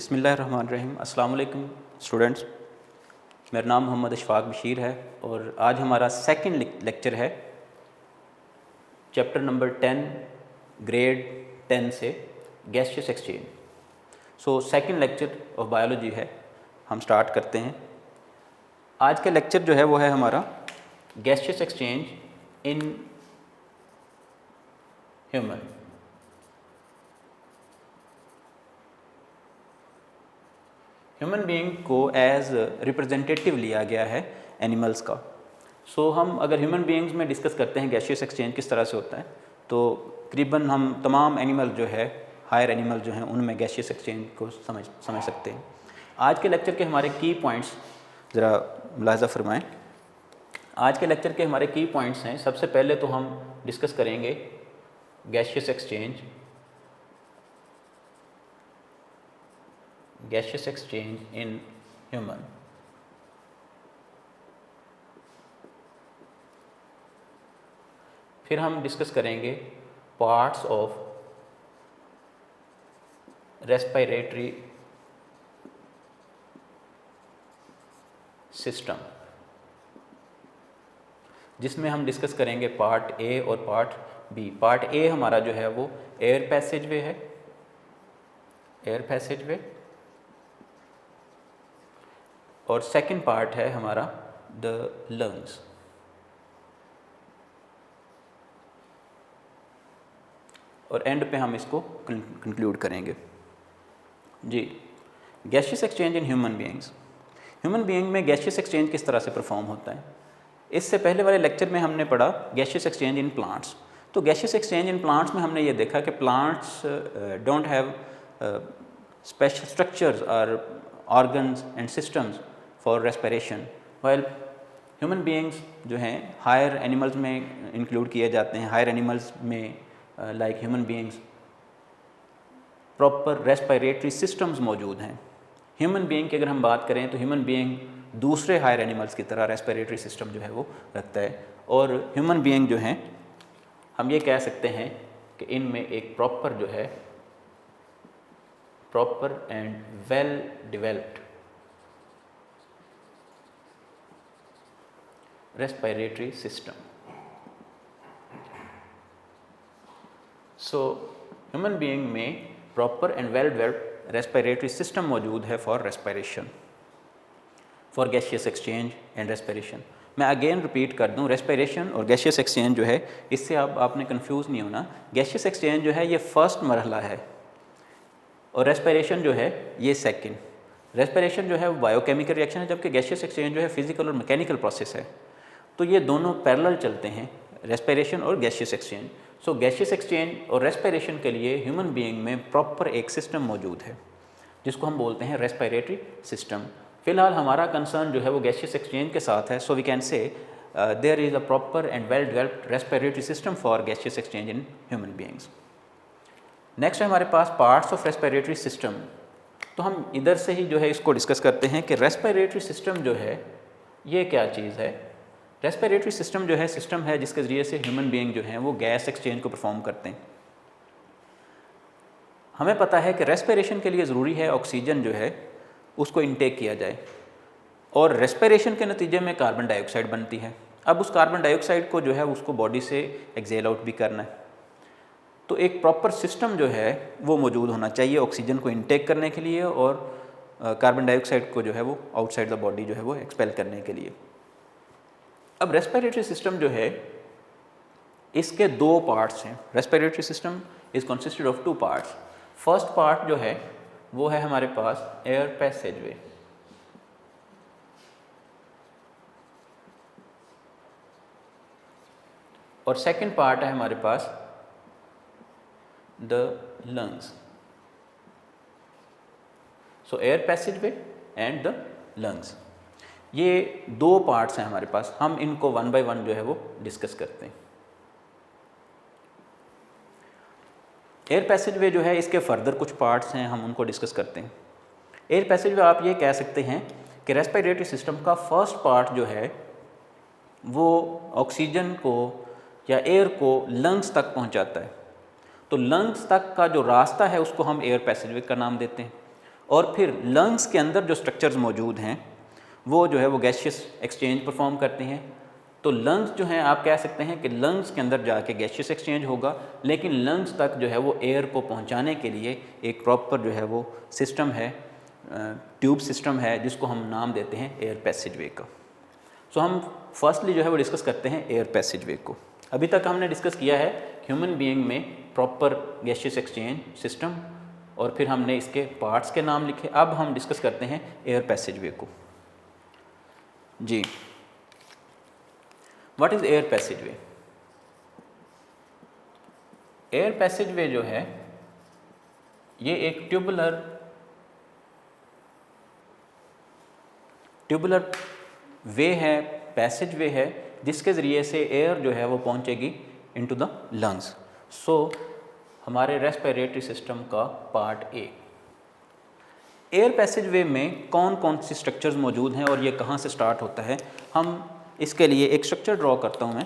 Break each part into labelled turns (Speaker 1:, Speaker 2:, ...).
Speaker 1: बिस्मिल्लाहिर्रहमानिर्रहीम। अस्सलाम वालेकुम स्टूडेंट्स, मेरा नाम मोहम्मद इशफाक बशीर है और आज हमारा सेकंड लेक्चर है चैप्टर नंबर 10 ग्रेड 10 से gaseous exchange. So second lecture of biology है, हम स्टार्ट करते हैं। आज का लेक्चर जो है वो है हमारा gaseous exchange in human. Human being को एज रिप्रेजेंटेटिव लिया गया है एनिमल्स का। सो हम अगर ह्यूमन बीइंग्स में डिस्कस करते हैं गैसियस एक्सचेंज किस तरह से होता है, तो करीबन हम तमाम एनिमल जो है, हायर एनिमल जो हैं, उनमें गैसियस एक्सचेंज को समझ सकते हैं। आज के लेक्चर के हमारे की पॉइंट्स ज़रा मुलाहिज़ा फरमाएँ। आज के लेक्चर के हमारे की पॉइंट्स हैं, सबसे पहले तो हम डिस्कस करेंगे गैसियस एक्सचेंज इन ह्यूमन। फिर हम डिस्कस करेंगे पार्ट्स ऑफ रेस्पिरेटरी सिस्टम, जिसमें हम डिस्कस करेंगे पार्ट ए और पार्ट बी। पार्ट ए हमारा जो है वो एयर पैसेजवे है, एयर पैसेजवे, और सेकंड पार्ट है हमारा द लंग्स। और एंड पे हम इसको कंक्लूड करेंगे। जी, gaseous exchange in human beings. Human being में गैसियस एक्सचेंज किस तरह से परफॉर्म होता है, इससे पहले वाले लेक्चर में हमने पढ़ा गैसियस एक्सचेंज इन प्लांट्स। तो गैसियस एक्सचेंज इन प्लांट्स में हमने ये देखा कि plants don't have special structures और organs and systems for respiration, while human beings जो हैं हायर एनिमल्स में इंक्लूड किए जाते हैं। हायर एनिमल्स में like human beings proper respiratory systems मौजूद हैं। ह्यूमन बीइंग की अगर हम बात करें तो ह्यूमन बीइंग दूसरे हायर एनिमल्स की तरह रेस्पिरेटरी सिस्टम जो है वो रखता है, और ह्यूमन बीइंग जो हैं हम ये कह सकते हैं कि इनमें एक प्रॉपर जो है proper and well developed respiratory system. So human being में proper and well developed respiratory system मौजूद है for respiration, for gaseous exchange and respiration. मैं अगेन रिपीट कर दूं, रेस्पिरेशन और गैसियस एक्सचेंज जो है, इससे आपने कंफ्यूज नहीं होना। गैसियस एक्सचेंज जो है ये फर्स्ट मरहला है और रेस्पिरेशन जो है ये सेकंड। रेस्पिरेशन जो है वो बायोकेमिकल रिएक्शन है, जबकि गैसियस एक्सचेंज जो है फिजिकल और मैकेनिकल प्रोसेस है। तो ये दोनों पैरेलल चलते हैं, रेस्पिरेशन और गैसियस एक्सचेंज। सो गैसियस एक्सचेंज और रेस्पिरेशन के लिए ह्यूमन बीइंग में प्रॉपर एक सिस्टम मौजूद है जिसको हम बोलते हैं रेस्पिरेटरी सिस्टम। फिलहाल हमारा कंसर्न जो है वो गैसियस एक्सचेंज के साथ है। So we can say there is a proper and well developed respiratory system for gaseous exchange in human beings. Next है हमारे पास पार्ट्स ऑफ रेस्पिरेटरी सिस्टम। तो हम इधर से ही जो है इसको डिस्कस करते हैं कि रेस्पिरेटरी सिस्टम जो है ये क्या चीज़ है। रेस्पिरेटरी सिस्टम जो है सिस्टम है जिसके ज़रिए से ह्यूमन बीइंग जो हैं वो गैस एक्सचेंज को परफॉर्म करते हैं। हमें पता है कि रेस्पिरेशन के लिए ज़रूरी है ऑक्सीजन जो है उसको इनटेक किया जाए, और रेस्पिरेशन के नतीजे में कार्बन डाइऑक्साइड बनती है। अब उस कार्बन डाइऑक्साइड को जो है उसको बॉडी से एक्सेल आउट भी करना है। तो एक प्रॉपर सिस्टम जो है वो मौजूद होना चाहिए ऑक्सीजन को इनटेक करने के लिए और कार्बन डाइऑक्साइड को जो है वो आउटसाइड द बॉडी जो है वो एक्सपेल करने के लिए। अब रेस्पिरेटरी सिस्टम जो है इसके दो पार्ट्स हैं। Respiratory system is consisted of two parts. First part जो है वो है हमारे पास एयर पैसेजवे, और सेकंड पार्ट है हमारे पास the lungs. So air passageway and the lungs, ये दो पार्ट्स हैं हमारे पास। हम इनको वन बाय वन जो है वो डिस्कस करते हैं। एयर पैसेजवे जो है इसके फर्दर कुछ पार्ट्स हैं, हम उनको डिस्कस करते हैं। एयर पैसेजवे आप ये कह सकते हैं कि रेस्पिरेटरी सिस्टम का फर्स्ट पार्ट जो है वो ऑक्सीजन को या एयर को लंग्स तक पहुंचाता है। तो लंग्स तक का जो रास्ता है उसको हम एयर पैसेजवे का नाम देते हैं, और फिर लंग्स के अंदर जो स्ट्रक्चर्स मौजूद हैं वो जो है वो गैसियस एक्सचेंज परफॉर्म करते हैं। तो लंग्स जो हैं आप कह सकते हैं कि लंग्स के अंदर जाके गैसियस एक्सचेंज होगा, लेकिन लंग्स तक जो है वो एयर को पहुंचाने के लिए एक प्रॉपर जो है वो सिस्टम है, ट्यूब सिस्टम है, जिसको हम नाम देते हैं एयर पैसेज वे का। सो हम फर्स्टली जो है वो डिस्कस करते हैं एयर पैसेज वे को। अभी तक हमने डिस्कस किया है ह्यूमन बीइंग में प्रॉपर गैसियस एक्सचेंज सिस्टम, और फिर हमने इसके पार्ट्स के नाम लिखे। अब हम डिस्कस करते हैं एयर पैसेज वे को। जी, what is air passage way? Air passage way जो है ये एक ट्यूबुलर वे है, पैसेज वे है, जिसके ज़रिए से एयर जो है वो पहुंचेगी इनटू द लंग्स। सो हमारे रेस्पिरेटरी सिस्टम का part A. Air passage way में कौन कौन सी स्ट्रक्चर्स मौजूद हैं और ये कहाँ से स्टार्ट होता है, हम इसके लिए एक स्ट्रक्चर ड्रॉ करता हूँ मैं,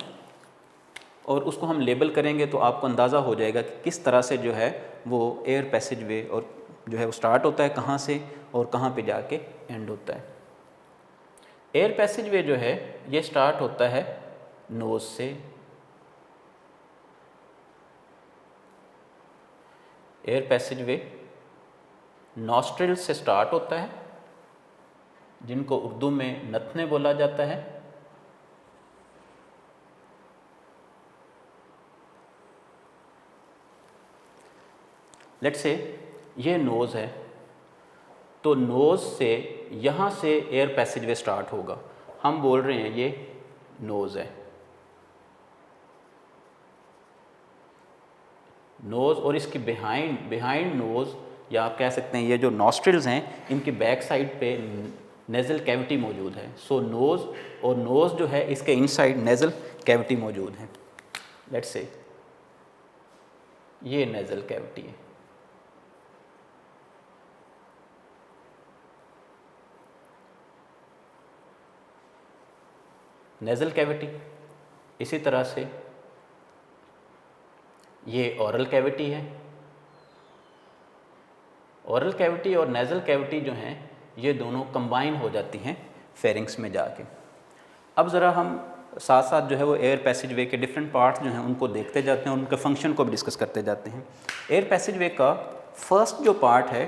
Speaker 1: और उसको हम लेबल करेंगे तो आपको अंदाज़ा हो जाएगा कि किस तरह से जो है वो एयर पैसेज वे और जो है वो स्टार्ट होता है कहाँ से और कहाँ पे जाके एंड होता है। एयर पैसेज वे जो है ये स्टार्ट होता है नोज़ से, एयर पैसेज वे नॉस्ट्रिल से स्टार्ट होता है, जिनको उर्दू में नथने बोला जाता है। लेट्स से ये नोज़ है, तो नोज़ से यहाँ से एयर पैसेज वे स्टार्ट होगा। हम बोल रहे हैं ये नोज़ है, नोज़, और इसकी बिहाइंड नोज़, या आप कह सकते हैं ये जो नॉस्ट्रिल्स हैं इनकी बैक साइड पे नेज़ल कैविटी मौजूद है। सो नोज़, और नोज़ जो है इसके इनसाइड नेज़ल कैविटी मौजूद है। लेट्स से ये नेज़ल कैविटी है, नेज़ल कैविटी। इसी तरह से ये ओरल कैविटी है। ओरल कैविटी और नेज़ल कैविटी जो हैं ये दोनों कंबाइन हो जाती हैं फेरिंग्स में जाके। अब ज़रा हम साथ साथ जो है वो एयर पैसेज वे के डिफरेंट पार्ट्स जो हैं उनको देखते जाते हैं और उनके फंक्शन को भी डिस्कस करते जाते हैं। एयर पैसेज वे का फर्स्ट जो पार्ट है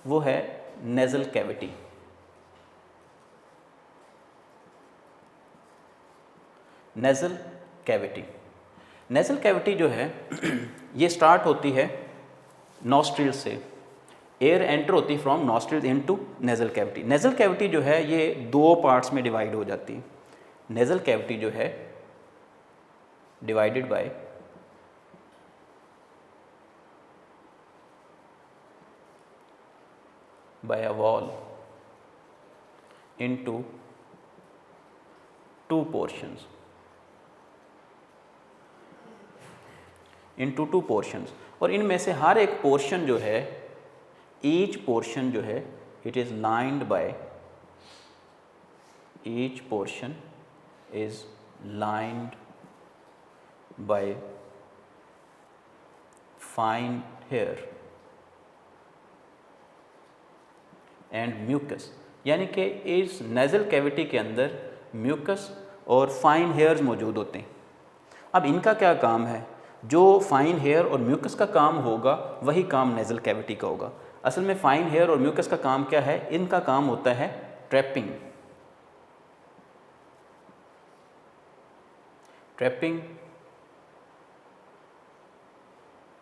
Speaker 1: वो है nasal cavity. Nasal cavity, nasal cavity जो है ये स्टार्ट होती है नॉस्ट्रिल से। एयर एंटर होती है from nostril into nasal cavity. Nasal cavity जो है ये दो पार्ट्स में डिवाइड हो जाती है। नेज़ल कैविटी जो है divided by a wall into two portions, into two portions, और इनमें से हर एक पोर्शन जो है, ईच पोर्शन जो है it is lined by, each portion is lined by fine hair and mucus. यानी कि इस नेज़ल कैविटी के अंदर म्यूकस और फाइन हेयर्स मौजूद होते हैं। अब इनका क्या काम है? जो फाइन हेयर और म्यूकस का काम होगा वही काम नेज़ल कैविटी का होगा। असल में फाइन हेयर और म्यूकस का काम क्या है? इनका काम होता है ट्रैपिंग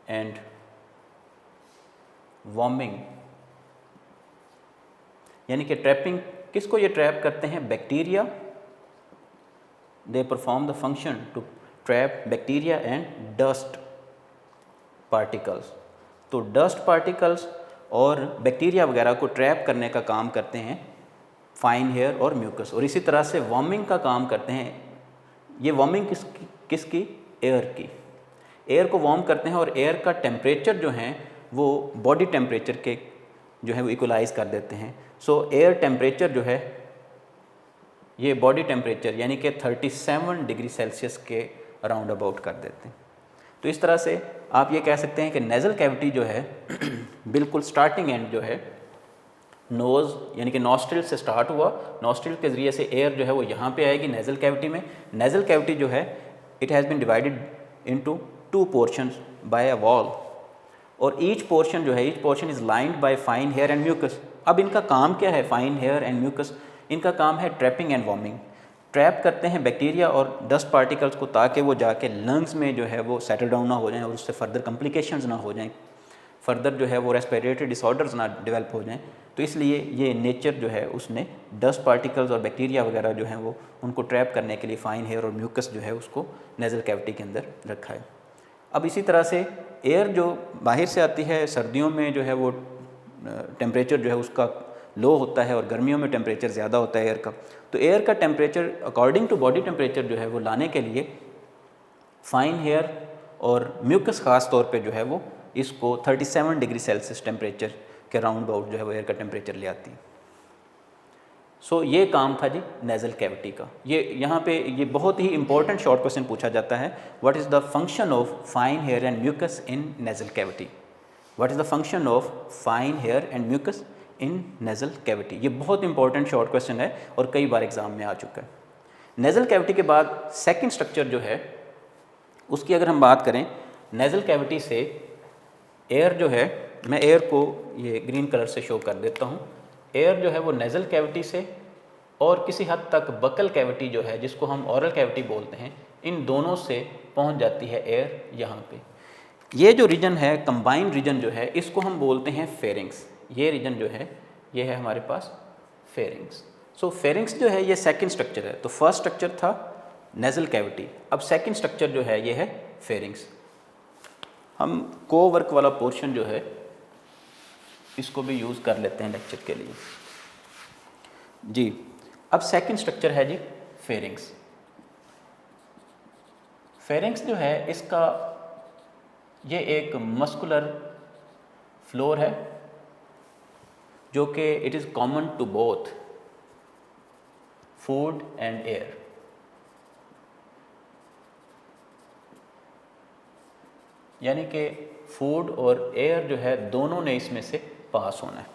Speaker 1: एंड वार्मिंग। यानी कि ट्रैपिंग, किसको ये ट्रैप करते हैं? Bacteria. They perform the function to trap bacteria and dust particles. तो डस्ट पार्टिकल्स और बैक्टीरिया वगैरह को ट्रैप करने का काम करते हैं फाइन हेयर और म्यूकस, और इसी तरह से वार्मिंग का काम करते हैं। ये वार्मिंग किसकी? एयर की। एयर को वार्म करते हैं, और एयर का टेम्परेचर जो है वो बॉडी टेम्परेचर के जो है वो इक्वलाइज़ कर देते हैं। सो एयर टेम्परेचर जो है ये बॉडी टेम्परेचर यानी कि 37 डिग्री सेल्सियस के अराउंड अबाउट कर देते हैं। तो इस तरह से आप ये कह सकते हैं कि नेज़ल कैविटी जो है बिल्कुल स्टार्टिंग एंड जो है नोज़ यानी कि नॉस्ट्रिल से स्टार्ट हुआ, नॉस्ट्रिल के ज़रिए से एयर जो है वो यहाँ पे आएगी नेज़ल कैविटी में। नेज़ल कैविटी जो है it has been divided into 2 portions by a wall, और ईच पोर्शन जो है, each portion is lined by fine hair and mucus. अब इनका काम क्या है, फाइन हेयर एंड म्यूकस, इनका काम है ट्रैपिंग एंड वॉर्मिंग। ट्रैप करते हैं बैक्टीरिया और डस्ट पार्टिकल्स को ताकि वो जाके लंग्स में जो है वो सेटल डाउन ना हो जाएं और उससे फर्दर कॉम्प्लिकेशंस ना हो जाएं, फर्दर जो है वो रेस्पिरेटरी डिसऑर्डर्स ना डेवलप हो जाएं। तो इसलिए ये नेचर जो है उसने डस्ट पार्टिकल्स और बैक्टीरिया वगैरह जो हैं वो उनको ट्रैप करने के लिए फाइन हेयर और म्यूकस जो है उसको नेज़ल कैविटी के अंदर रखा है। अब इसी तरह से एयर जो बाहर से आती है, सर्दियों में जो है वो टेम्परेचर जो है उसका लो होता है और गर्मियों में टेम्परेचर ज़्यादा होता है एयर का। तो एयर का temperature according to body temperature जो है वो लाने के लिए फाइन हेयर और म्यूकस ख़ास तौर पे जो है वो इसको 37 डिग्री सेल्सियस टेम्परेचर के राउंड अबाउट जो है वो एयर का टेम्परेचर ले आती है। सो ये काम था जी नेज़ल कैविटी का। ये यहाँ पे ये बहुत ही इंपॉर्टेंट शॉर्ट क्वेश्चन पूछा जाता है, what is the function of fine hair and mucus in nasal cavity. What is the function of fine hair and mucus in nasal cavity. ये बहुत इंपॉर्टेंट शॉर्ट क्वेश्चन है और कई बार एग्जाम में आ चुका है। नेज़ल कैविटी के बाद सेकंड स्ट्रक्चर जो है उसकी अगर हम बात करें, नेज़ल कैविटी से एयर जो है, मैं एयर को ये ग्रीन कलर से शो कर देता हूँ। एयर जो है वो नेज़ल कैविटी से और किसी हद तक बकल कैविटी जो है जिसको हम ओरल कैविटी बोलते हैं, इन दोनों से पहुँच जाती है एयर यहाँ पे। ये जो रीजन है, कंबाइंड रीजन जो है, इसको हम बोलते हैं फेरिंग्स। ये रीजन जो है ये है हमारे पास फेरिंग्स। सो फेरिंग्स जो है ये सेकंड स्ट्रक्चर है। तो फर्स्ट स्ट्रक्चर था नेज़ल कैविटी, अब सेकंड स्ट्रक्चर जो है ये है फेरिंग्स। हम कोवर्क वाला पोर्शन जो है इसको भी यूज़ कर लेते हैं लेक्चर के लिए जी। अब सेकंड स्ट्रक्चर है जी फेरिंग्स। फेरिंग्स जो है इसका ये एक मस्कुलर फ्लोर है जो कि it is common to both food and air. यानी कि फूड और एयर जो है दोनों ने इसमें से पास होना है।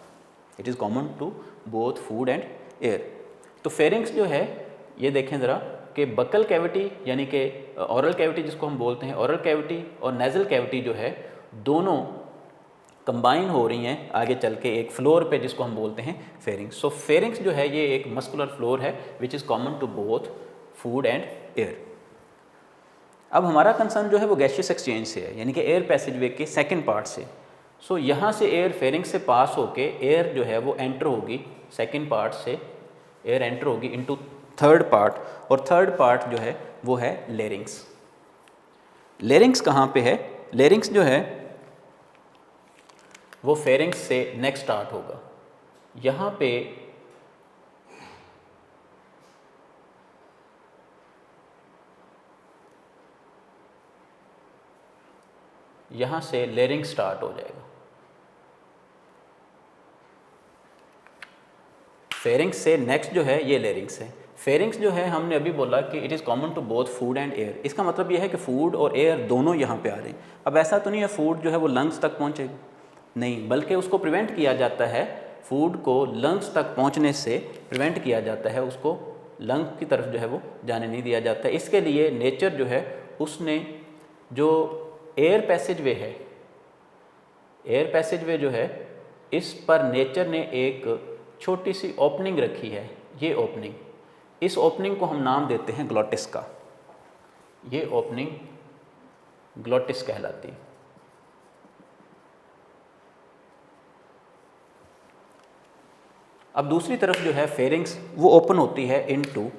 Speaker 1: It is common to both food and air. तो फेरिंग्स जो है ये देखें ज़रा कि बकल कैविटी यानी कि ओरल कैविटी जिसको हम बोलते हैं, ओरल कैविटी और नेज़ल कैविटी जो है दोनों कंबाइन हो रही हैं आगे चल के एक फ्लोर पे जिसको हम बोलते हैं फेरिंग्स। सो फेरिंग्स जो है ये एक मस्कुलर फ्लोर है which is common to both food and air. अब हमारा कंसर्न जो है वो गैसियस एक्सचेंज से है, यानी कि एयर पैसेजवे के सेकंड पार्ट से। सो यहाँ से एयर फेरिंग्स से पास होके एयर जो है वो एंटर होगी सेकंड पार्ट से, एयर एंटर होगी इनटू थर्ड पार्ट, और थर्ड पार्ट जो है वो है लेरिंग्स। लेरिंग्स कहाँ पे है? लेरिंग्स जो है वो फेरिंग्स से नेक्स्ट स्टार्ट होगा। यहाँ पे यहाँ से लेरिंग्स स्टार्ट हो जाएगा। फेरिंग्स से नेक्स्ट जो है ये लेरिंग्स है। फेरिंग्स जो है हमने अभी बोला कि it is common to both food and air. इसका मतलब ये है कि फूड और एयर दोनों यहाँ पे आ रहे हैं। अब ऐसा तो नहीं है फूड जो है वो लंग्स तक पहुँचेगा, नहीं, बल्कि उसको प्रिवेंट किया जाता है, फूड को लंग्स तक पहुँचने से प्रिवेंट किया जाता है, उसको लंग की तरफ जो है वो जाने नहीं दिया जाता है। इसके लिए नेचर जो है उसने जो एयर पैसेजवे है, एयर पैसेजवे जो है इस पर नेचर ने एक छोटी सी ओपनिंग रखी है। ये ओपनिंग, इस ओपनिंग को हम नाम देते हैं ग्लोटिस का। ये ओपनिंग ग्लोटिस कहलाती है। अब दूसरी तरफ जो है फेरिंग्स वो ओपन होती है इनटू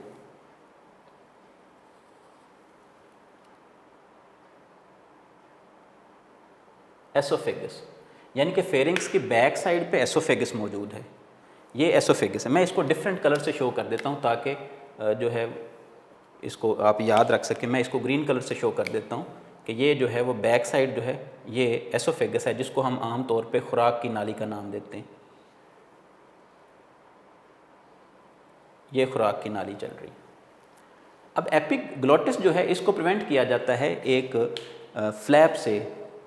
Speaker 1: एसोफेगस, यानी कि फेरिंग्स की बैक साइड पे एसोफेगस मौजूद है। ये एसोफेगस है। मैं इसको डिफरेंट कलर से शो कर देता हूँ ताकि जो है इसको आप याद रख सकें। मैं इसको ग्रीन कलर से शो कर देता हूँ कि ये जो है वो बैक साइड जो है ये एसोफेगस है, जिसको हम आम तौर पे खुराक की नाली का नाम देते हैं। ये खुराक की नाली चल रही है। अब एपिग्लोटिस जो है इसको प्रिवेंट किया जाता है एक फ्लैप से,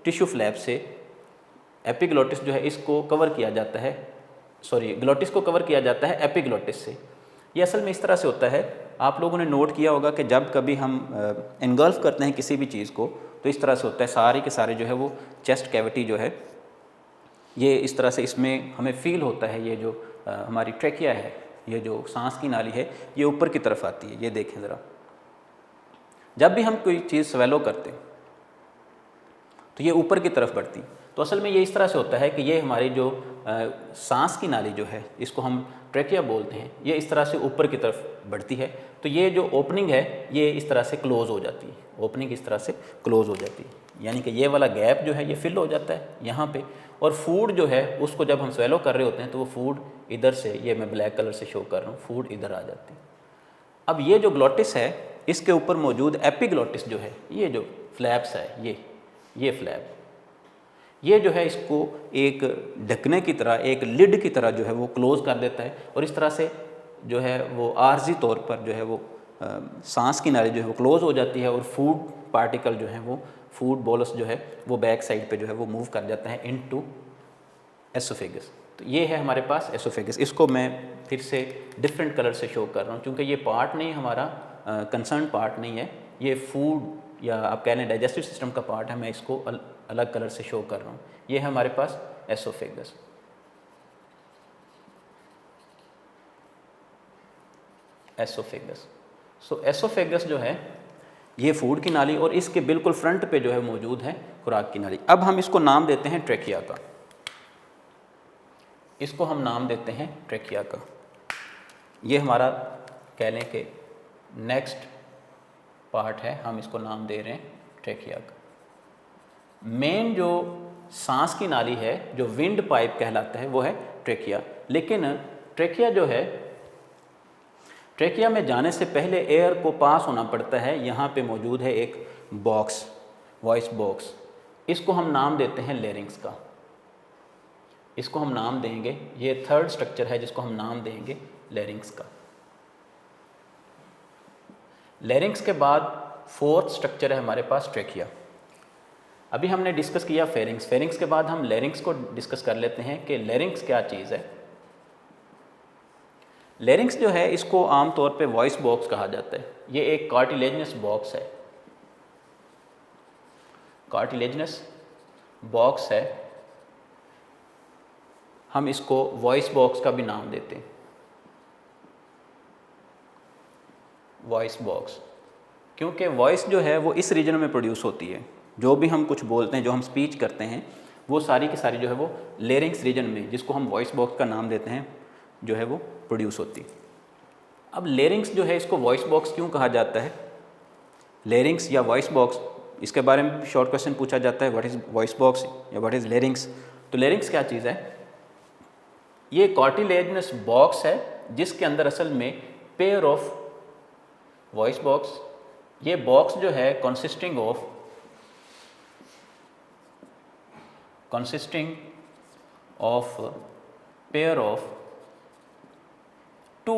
Speaker 1: टिश्यू फ्लैप से। एपिग्लोटिस जो है इसको कवर किया जाता है सॉरी ग्लोटिस को कवर किया जाता है एपिग्लोटिस से। ये असल में इस तरह से होता है, आप लोगों ने नोट किया होगा कि जब कभी हम एनगल्फ करते हैं किसी भी चीज़ को तो इस तरह से होता है, सारे के सारे जो है वो चेस्ट कैविटी जो है ये इस तरह से इसमें हमें फील होता है, ये जो हमारी ट्रेकिया है, ये जो सांस की नाली है ये ऊपर की तरफ आती है। ये देखें ज़रा, जब भी हम कोई चीज़ स्वेलो करते हैं तो ये ऊपर की तरफ बढ़ती। तो असल में ये इस तरह से होता है कि ये हमारी जो सांस की नाली जो है इसको हम ट्रेकिया बोलते हैं, ये इस तरह से ऊपर की तरफ बढ़ती है। तो ये जो ओपनिंग है ये इस तरह से क्लोज़ हो जाती है, ओपनिंग इस तरह से क्लोज़ हो जाती है, यानी कि ये वाला गैप जो है ये फिल हो जाता है यहाँ पे। और फूड जो है उसको जब हम स्वेलो कर रहे होते हैं तो वो फूड इधर से, ये मैं ब्लैक कलर से शो कर रहा हूँ, फूड इधर आ जाती है। अब ये जो ग्लोटिस है इसके ऊपर मौजूद एपिग्लोटिस जो है, ये जो फ्लैप्स है ये फ्लैप, ये जो है इसको एक ढकने की तरह, एक लिड की तरह जो है वो क्लोज़ कर देता है और इस तरह से जो है वो आर्जी तौर पर जो है वो सांस की नाली जो है वो क्लोज़ हो जाती है और फूड पार्टिकल जो है वो फूड बोलस जो है वो बैक साइड पे जो है वो मूव कर जाता है इनटू एसोफेगस। तो ये है हमारे पास एसोफेगस। इसको मैं फिर से डिफरेंट कलर से शो कर रहा हूँ क्योंकि ये पार्ट नहीं हमारा कंसर्न पार्ट नहीं है, ये फूड या आप कह लें डाइजेस्टिव सिस्टम का पार्ट है, मैं इसको अलग कलर से शो कर रहा हूँ। ये है हमारे पास एसोफेगस। एसोफेगस, सो एसोफेगस जो है ये फूड की नाली और इसके बिल्कुल फ्रंट पे जो है मौजूद है खुराक की नाली। अब हम इसको नाम देते हैं ट्रेकिया का, इसको हम नाम देते हैं ट्रेकिया का। ये हमारा कह लें कि नेक्स्ट पार्ट है, हम इसको नाम दे रहे हैं ट्रेकिया का। मेन जो सांस की नाली है जो विंड पाइप कहलाता है वो है ट्रेकिया, लेकिन ट्रेकिया जो है, ट्रेकिया में जाने से पहले एयर को पास होना पड़ता है। यहाँ पे मौजूद है एक बॉक्स, वॉइस बॉक्स, इसको हम नाम देते हैं लेरिंग्स का। इसको हम नाम देंगे, ये थर्ड स्ट्रक्चर है जिसको हम नाम देंगे लेरिंग्स का। लेरिंग्स के बाद फोर्थ स्ट्रक्चर है हमारे पास ट्रेकिया। अभी हमने डिस्कस किया फेरिंग्स, फेरिंग्स के बाद हम लेरिंग्स को डिस्कस कर लेते हैं कि लेरिंग्स क्या चीज़ है। लेरिंग्स जो है इसको आमतौर पे वॉइस बॉक्स कहा जाता है। ये एक कार्टिलेजनस बॉक्स है, कार्टिलेजनस बॉक्स है, हम इसको वॉइस बॉक्स का भी नाम देते हैं, वॉइस बॉक्स, क्योंकि वॉइस जो है वो इस रीजन में प्रोड्यूस होती है। जो भी हम कुछ बोलते हैं, जो हम स्पीच करते हैं, वो सारी की सारी जो है वो लेरिंग्स रीजन में, जिसको हम वॉइस बॉक्स का नाम देते हैं, जो है वो प्रोड्यूस होती है। अब लेरिंग्स जो है इसको वॉइस बॉक्स क्यों कहा जाता है? लेरिंग्स या वॉइस बॉक्स, इसके बारे में शॉर्ट क्वेश्चन पूछा जाता है, व्हाट इज़ वॉइस बॉक्स या व्हाट इज़ लेरिंग्स। तो लेरिंग्स क्या चीज़ है? ये कार्टिलेजनस बॉक्स है जिसके अंदर असल में पेयर ऑफ वॉइस बॉक्स, ये बॉक्स जो है consisting of pair of two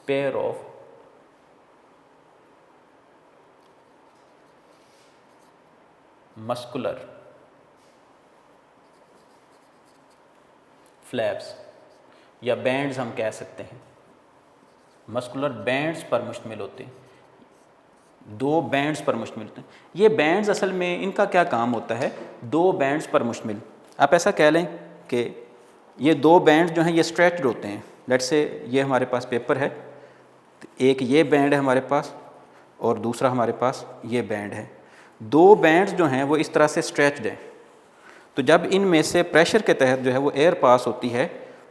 Speaker 1: pair of muscular flaps या बैंड्स हम कह सकते हैं। मस्कुलर बैंड्स पर मुश्तमिल होते हैं, दो बैंड्स पर मुश्तमिल होते हैं। ये बैंड्स असल में इनका क्या काम होता है? दो बैंड्स पर मुश्तमिल, आप ऐसा कह लें कि ये दो बैंड्स जो हैं ये स्ट्रेच्ड होते हैं। लेट्स से ये हमारे पास पेपर है, एक ये बैंड है हमारे पास और दूसरा हमारे पास ये बैंड है। दो बैंड्स जो हैं वो इस तरह से स्ट्रेच्ड हैं। तो जब इनमें से प्रेशर के तहत जो है वो एयर पास होती है,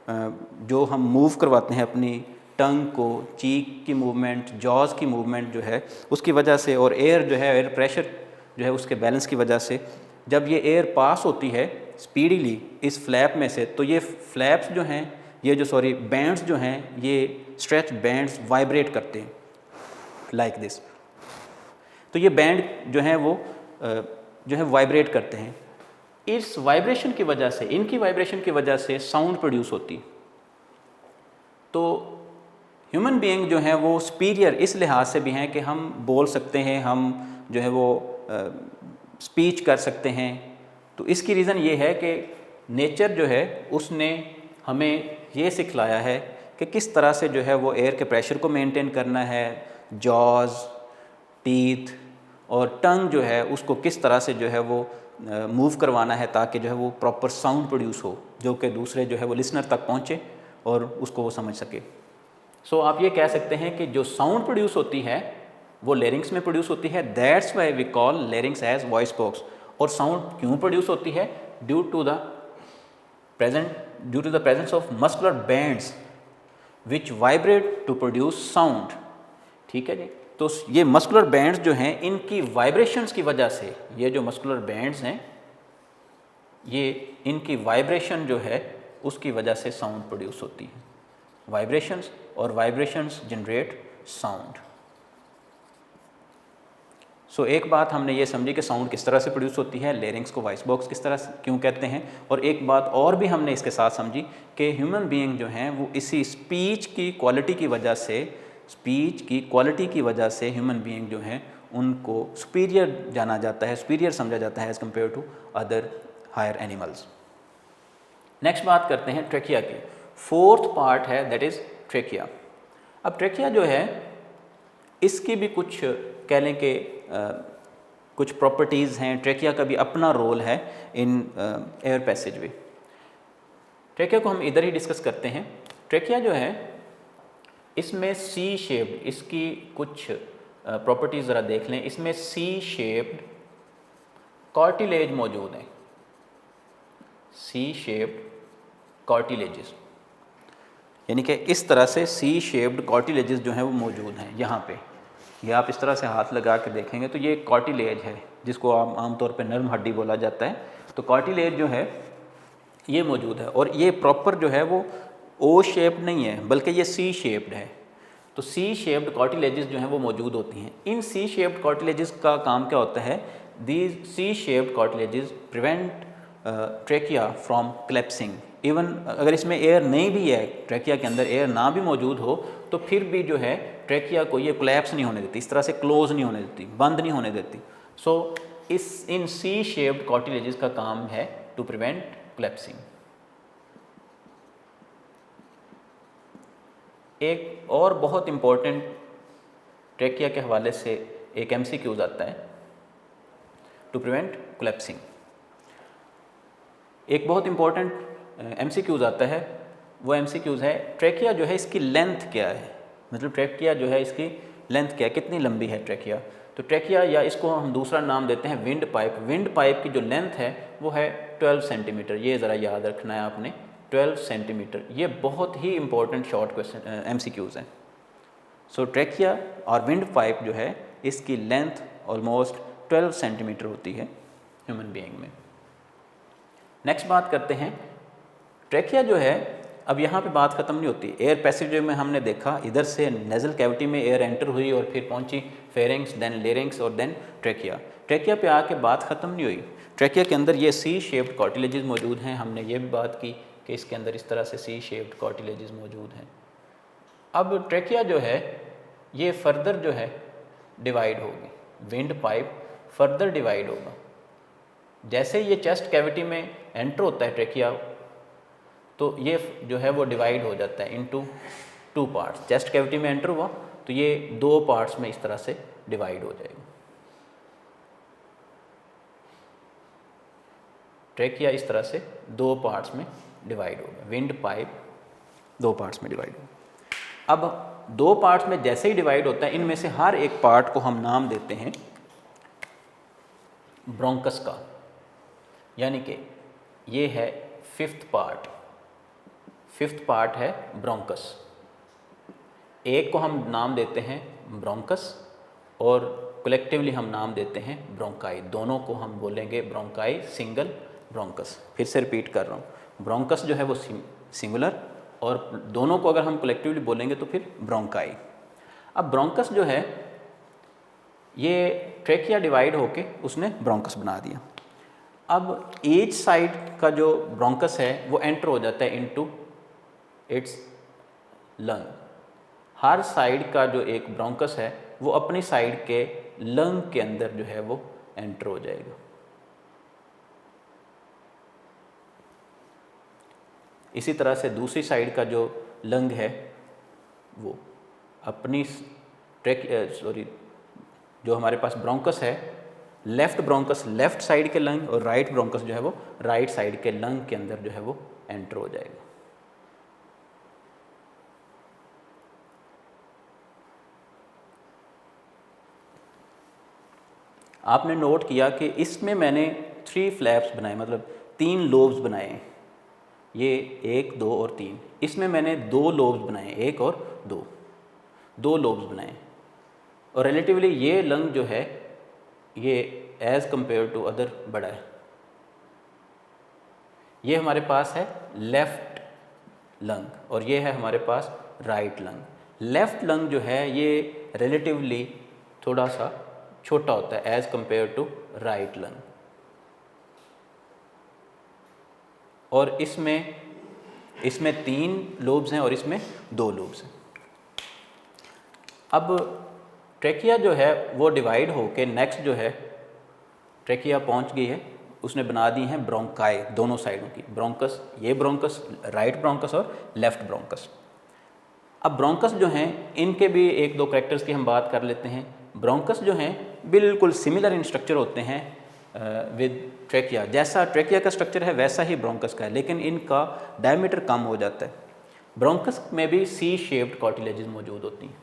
Speaker 1: जो हम मूव करवाते हैं अपनी टंग को, चीक की मूवमेंट, जॉज की मूवमेंट जो है उसकी वजह से, और एयर जो है, एयर प्रेशर जो है उसके बैलेंस की वजह से, जब ये एयर पास होती है स्पीडीली इस फ्लैप में से, तो ये फ्लैप्स जो हैं, ये जो सॉरी बैंड्स जो हैं, ये स्ट्रेच बैंड्स वाइब्रेट करते हैं लाइक दिस। तो ये बैंड जो हैं वो जो है वाइब्रेट करते हैं। इस वाइब्रेशन की वजह से, इनकी वाइब्रेशन की वजह से साउंड प्रोड्यूस होती है। तो ह्यूमन बीइंग जो हैं वो सुपीरियर इस लिहाज से भी हैं कि हम बोल सकते हैं, हम जो है वो स्पीच कर सकते हैं। तो इसकी रीज़न ये है कि नेचर जो है उसने हमें ये सिखलाया है कि किस तरह से जो है वो एयर के प्रेशर को मेंटेन करना है, जॉज, टीथ और टंग जो है उसको किस तरह से जो है वो मूव करवाना है ताकि जो है वो प्रॉपर साउंड प्रोड्यूस हो जो कि दूसरे जो है वो लिसनर तक पहुँचे और उसको वो समझ सके। सो आप ये कह सकते हैं कि जो साउंड प्रोड्यूस होती है वो लेरिंग्स में प्रोड्यूस होती है, that's why we call larynx as voice box. और साउंड क्यों प्रोड्यूस होती है? Due to the presence of muscular bands which vibrate to produce sound. ठीक है जी। तो ये मस्कुलर बैंड्स जो हैं इनकी वाइब्रेशंस की वजह से, ये जो मस्कुलर बैंड्स हैं ये इनकी वाइब्रेशन जो है उसकी वजह से साउंड प्रोड्यूस होती है। वाइब्रेशंस और वाइब्रेशंस जनरेट साउंड। सो एक बात हमने ये समझी कि साउंड किस तरह से प्रोड्यूस होती है, लेरिंग्स को वॉइस बॉक्स किस तरह से क्यों कहते हैं, और एक बात और भी हमने इसके साथ समझी कि ह्यूमन बीइंग जो हैं वो इसी स्पीच की क्वालिटी की वजह से ह्यूमन बीइंग जो हैं उनको सुपीरियर जाना जाता है, सुपीरियर समझा जाता है as compare to other higher animals. Next बात करते हैं ट्रेकिया की। फोर्थ पार्ट है दैट इज़ ट्रेकिया। अब ट्रेकिया जो है इसकी भी कुछ कह लें कि कुछ प्रॉपर्टीज़ हैं। ट्रेकिया का भी अपना रोल है इन एयर पैसेजवे। ट्रेकिया को हम इधर ही डिस्कस करते हैं। ट्रेकिया जो है इसमें सी शेप्ड, इसकी कुछ प्रॉपर्टीज़ ज़रा देख लें। इसमें सी शेप्ड कार्टिलेज मौजूद हैं, सी शेप्ड कार्टिलेजेस, यानी कि इस तरह से सी शेप्ड कार्टिलेजेस जो हैं वो मौजूद हैं यहाँ पे। ये आप इस तरह से हाथ लगा के देखेंगे तो ये कार्टिलेज है जिसको आमतौर पे नर्म हड्डी बोला जाता है। तो कार्टिलेज जो है ये मौजूद है और ये प्रॉपर जो है वो ओ शेप्ड नहीं है बल्कि ये सी शेप्ड है। तो सी शेप्ड कार्टिलेजेस जो हैं वो मौजूद होती हैं। इन सी शेप्ड कार्टिलेजेस का काम क्या होता है? These C shaped cartilages prevent trachea from collapsing. Even अगर इसमें एयर नहीं भी है, ट्रेकिया के अंदर एयर ना भी मौजूद हो तो फिर भी जो है ट्रेकिया को ये कोलैप्स नहीं होने देती, इस तरह से क्लोज नहीं होने देती, बंद नहीं होने देती। सो इन सी शेप्ड कार्टिलेजेस का काम है टू प्रिवेंट कोलैप्सिंग। एक और बहुत इम्पोर्टेंट ट्रेकिया के हवाले से एक MCQ आता है टू प्रिवेंट कोलैप्सिंग। एक बहुत इम्पोर्टेंट MCQ आता है, वो MCQs है ट्रेकिया जो है इसकी लेंथ क्या है, मतलब ट्रेकिया जो है इसकी लेंथ क्या है, कितनी लंबी है ट्रेकिया। तो ट्रेकिया या इसको हम दूसरा नाम देते हैं विंड पाइप। विंड पाइप की जो लेंथ है वो है 12 सेंटीमीटर। ये ज़रा याद रखना है आपने, 12 सेंटीमीटर। ये बहुत ही इंपॉर्टेंट शॉर्ट क्वेश्चन MCQs हैं। सो ट्रेकिया और विंड पाइप जो है इसकी लेंथ ऑलमोस्ट 12 सेंटीमीटर होती है ह्यूमन बीइंग में। नेक्स्ट बात करते हैं ट्रेकिया जो है। अब यहाँ पे बात ख़त्म नहीं होती। एयर पैसेजवे में हमने देखा इधर से नेज़ल कैविटी में एयर एंटर हुई और फिर पहुँची फेरिंग्स, देन लेरिंग्स और देन ट्रेकिया। ट्रेकिया पे आके बात ख़त्म नहीं हुई। ट्रेकिया के अंदर ये सी शेप्ड कार्टिलेजेस मौजूद हैं। हमने ये भी बात की कि इसके अंदर इस तरह से सी शेप्ड कार्टिलेजेस मौजूद हैं। अब ट्रेकिया जो है ये फर्दर जो है डिवाइड होगी, विंड पाइप फर्दर डिवाइड होगा। जैसे ये चेस्ट कैविटी में एंटर होता है ट्रेकिया, तो ये जो है वो डिवाइड हो जाता है इनटू 2 पार्ट्स। चेस्ट कैविटी में एंटर हुआ तो ये 2 पार्ट्स में इस तरह से डिवाइड हो जाएगा। ट्रेकिया इस तरह से 2 पार्ट्स में डिवाइड होगा, विंड पाइप 2 पार्ट्स में डिवाइड होगा। अब 2 पार्ट्स में जैसे ही डिवाइड होता है, इनमें से हर एक पार्ट को हम नाम देते हैं ब्रोंकस का, यानी कि ये है 5th पार्ट। 5th पार्ट है ब्रोंकस। एक को हम नाम देते हैं ब्रोंकस और कलेक्टिवली हम नाम देते हैं ब्रोंकाई। दोनों को हम बोलेंगे ब्रोंकाई, सिंगल ब्रोंकस। फिर से रिपीट कर रहा हूँ, ब्रोंकस जो है वो सिंगुलर और दोनों को अगर हम कलेक्टिवली बोलेंगे तो फिर ब्रोंकाई। अब ब्रोंकस जो है ये ट्रेकिया डिवाइड होके उसने ब्रोंकस बना दिया। अब ईच साइड का जो ब्रोंकस है वो एंटर हो जाता है इनटू इट्स लंग। हर साइड का जो एक ब्रोंकस है वो अपनी साइड के लंग के अंदर जो है वो एंटर हो जाएगा। इसी तरह से दूसरी साइड का जो लंग है वो अपनी जो हमारे पास ब्रोंकस है, लेफ्ट ब्रोंकस लेफ्ट साइड के लंग और राइट ब्रोंकस जो है वो राइट साइड के लंग के अंदर जो है वो एंटर हो जाएगा। आपने नोट किया कि इसमें मैंने 3 फ्लैप्स बनाए, मतलब 3 लोब्स बनाए, ये 1, 2 और 3। इसमें मैंने 2 लोब्स बनाए, 1 और 2 लोब्स बनाए। और रिलेटिवली ये लंग जो है ये एज़ कंपेयर टू अदर बड़ा है। ये हमारे पास है लेफ़्ट लंग और ये है हमारे पास राइट लंग। लेफ़्ट लंग जो है ये रिलेटिवली थोड़ा सा छोटा होता है as compare to right lung, और इसमें 3 लोब्स हैं और इसमें 2 लोब्स हैं। अब ट्रेकिया जो है वो डिवाइड होके नेक्स्ट जो है ट्रेकिया पहुंच गई है, उसने बना दी हैं ब्रोंकाई दोनों साइडों की, ब्रोंकस, ये ब्रोंकस राइट ब्रोंकस और लेफ्ट ब्रोंकस। अब ब्रोंकस जो हैं इनके भी 1-2 कैरेक्टर्स की हम बात कर लेते हैं। ब्रोंकस जो हैं बिल्कुल सिमिलर इन स्ट्रक्चर होते हैं विद ट्रेकिया, जैसा ट्रेकिया का स्ट्रक्चर है वैसा ही ब्रोंकस का है, लेकिन इनका डायमीटर कम हो जाता है। ब्रोंकस में भी सी शेप्ड कार्टिलेजेस मौजूद होती हैं,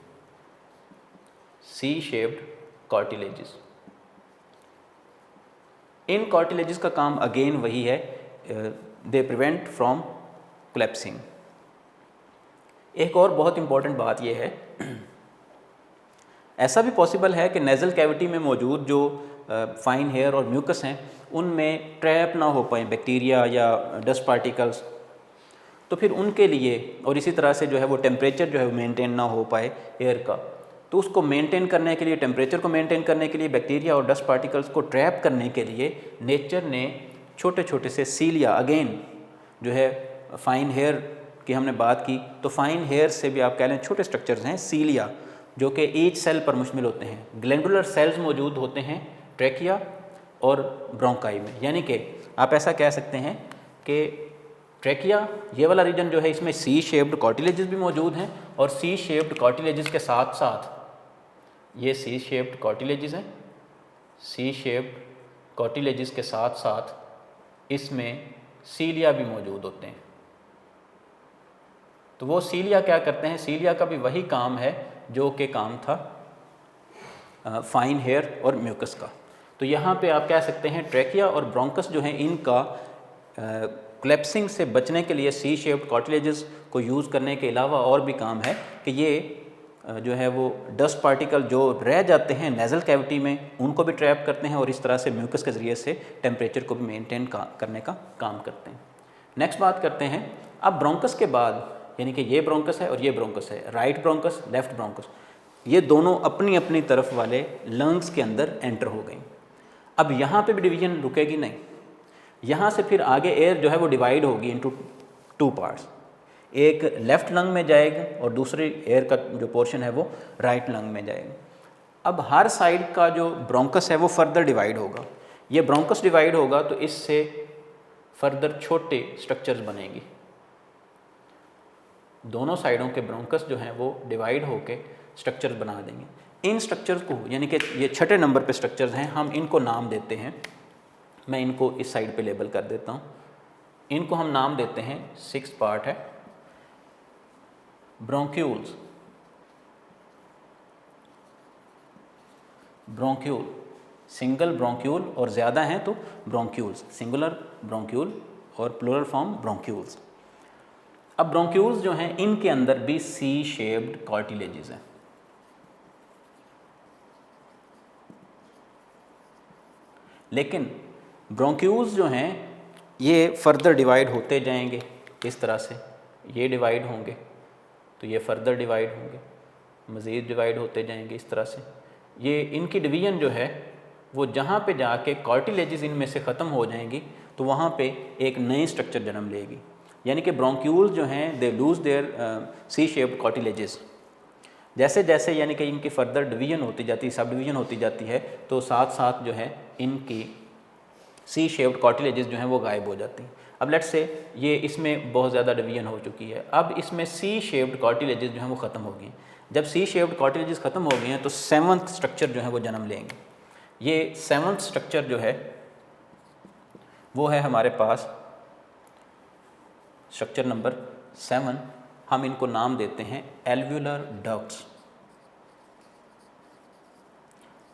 Speaker 1: सी शेप्ड कार्टिलेजेस। इन कार्टिलेजेस का काम अगेन वही है, दे प्रिवेंट फ्रॉम कोलैप्सिंग। एक और बहुत इंपॉर्टेंट बात यह है, ऐसा भी पॉसिबल है कि नेज़ल कैविटी में मौजूद जो फाइन हेयर और म्यूकस हैं उनमें ट्रैप ना हो पाए बैक्टीरिया या डस्ट पार्टिकल्स, तो फिर उनके लिए, और इसी तरह से जो है वो टेम्परेचर जो है वो मेंटेन ना हो पाए एयर का, तो उसको मेंटेन करने के लिए, टेम्परेचर को मेंटेन करने के लिए, बैक्टीरिया और डस्ट पार्टिकल्स को ट्रैप करने के लिए नेचर ने छोटे छोटे से सीलिया, अगेन जो है फाइन हेयर की हमने बात की, तो फाइन हेयर से भी आप कह लें छोटे स्ट्रक्चर्स हैं सीलिया, जो कि ईच सेल पर मुश्तमिल होते हैं। ग्लैंडुलर सेल्स मौजूद होते हैं ट्रेकिया और ब्रोंकाई में, यानी कि आप ऐसा कह सकते हैं कि ट्रेकिया ये वाला रीजन जो है इसमें सी शेप्ड कार्टिलेजेस भी मौजूद हैं, और सी शेप्ड कार्टिलेजेस के साथ साथ ये सी शेप्ड कार्टिलेजेस हैं, सी शेप्ड कार्टिलेजेस के साथ साथ इसमें सीलिया भी मौजूद होते हैं। तो वो सीलिया क्या करते हैं, सीलिया का भी वही काम है जो कि काम था फाइन हेयर और म्यूकस का। तो यहाँ पे आप कह सकते हैं ट्रेकिया और ब्रोंकस जो हैं इनका कोलैप्सिंग से बचने के लिए सी शेप्ड कार्टिलेजेस को यूज़ करने के अलावा और भी काम है कि ये जो है वो डस्ट पार्टिकल जो रह जाते हैं नेज़ल कैविटी में उनको भी ट्रैप करते हैं, और इस तरह से म्यूकस के ज़रिए से टेम्परेचर को भी मेंटेन करने का काम करते हैं। नेक्स्ट बात करते हैं अब ब्रोंकस के बाद, यानी कि ये ब्रोंकस है और ये ब्रोंकस है, राइट ब्रोंकस लेफ्ट ब्रोंकस, ये दोनों अपनी अपनी तरफ वाले लंग्स के अंदर एंटर हो गई। अब यहाँ पे भी डिवीजन रुकेगी नहीं, यहाँ से फिर आगे एयर जो है वो डिवाइड होगी इनटू 2 पार्ट्स, एक लेफ़्ट लंग में जाएगा और दूसरी एयर का जो पोर्शन है वो राइट लंग में जाएगा। अब हर साइड का जो ब्रोंकस है वो फर्दर डिवाइड होगा, ये ब्रोंकस डिवाइड होगा तो इससे फर्दर छोटे स्ट्रक्चर्स बनेंगी। दोनों साइडों के ब्रोंकस जो हैं वो डिवाइड होके स्ट्रक्चर्स बना देंगे। इन स्ट्रक्चर्स को, यानी कि ये 6ठे नंबर पे स्ट्रक्चर्स हैं, हम इनको नाम देते हैं, मैं इनको इस साइड पे लेबल कर देता हूँ, इनको हम नाम देते हैं 6 पार्ट है ब्रोंक्यूल्स, ब्रोंक्यूल, सिंगल ब्रोंक्यूल और ज़्यादा हैं तो ब्रोंक्यूल्स, सिंगुलर ब्रोंक्यूल और प्लूरल फॉर्म ब्रोंक्यूल्स। अब ब्रोंक्यूल्स जो हैं इनके अंदर भी सी शेप्ड कार्टिलेजेस हैं। लेकिन ब्रोंक्यूल्स जो हैं ये फर्दर डिवाइड होते जाएंगे, इस तरह से ये डिवाइड होंगे तो ये फर्दर डिवाइड होंगे, मज़ीद डिवाइड होते जाएंगे इस तरह से। ये इनकी डिवीज़न जो है वो जहाँ पे जाके कार्टिलेजेस इनमें से ख़त्म हो जाएंगी तो वहाँ पे एक नई स्ट्रक्चर जन्म लेगी, यानी कि ब्रोंक्यूल्स जो हैं they lose their C shaped cartilages. जैसे जैसे यानी कि इनकी फर्दर डिवीज़न होती जाती है, सब डिवीज़न होती जाती है, तो साथ साथ जो है इनकी सी शेप्ड कार्टिलेजेस जो हैं वो गायब हो जाती हैं। अब लेट्स से ये इसमें बहुत ज़्यादा डिवीजन हो चुकी है, अब इसमें सी शेप्ड कार्टिलेजेस जो हैं वो ख़त्म हो गई। जब सी शेप्ड कार्टिलेजेस ख़त्म हो गई हैं तो 7th स्ट्रक्चर जो है वो जन्म लेंगे। ये 7th स्ट्रक्चर जो है वो है हमारे पास स्ट्रक्चर नंबर 7। हम इनको नाम देते हैं एल्व्यूलर डक्ट्स।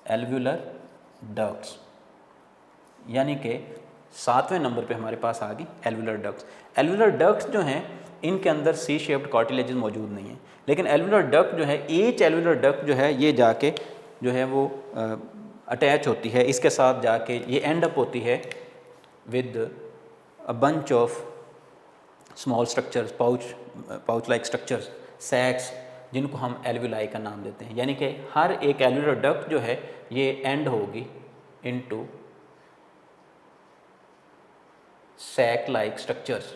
Speaker 1: एल्व्यूलर डक्ट्स यानी कि 7वें नंबर पे हमारे पास आ गई एल्व्यूलर डक्ट्स। एल्व्यूलर डक्ट्स जो हैं इनके अंदर सी शेप्ड कार्टिलेजेस मौजूद नहीं है, लेकिन एल्व्यूलर डक्ट जो है, ईच एल्व्यूलर डक्ट जो है ये जाके जो है वो अटैच होती है, इसके साथ जाके ये एंड अप होती है with a bunch of small structures, pouch like structures, sacs, जिनको हम एल्व्यूलाई का नाम देते हैं। यानी कि हर एक एल्व्यूलर डक्ट जो है ये एंड होगी into sac like structures,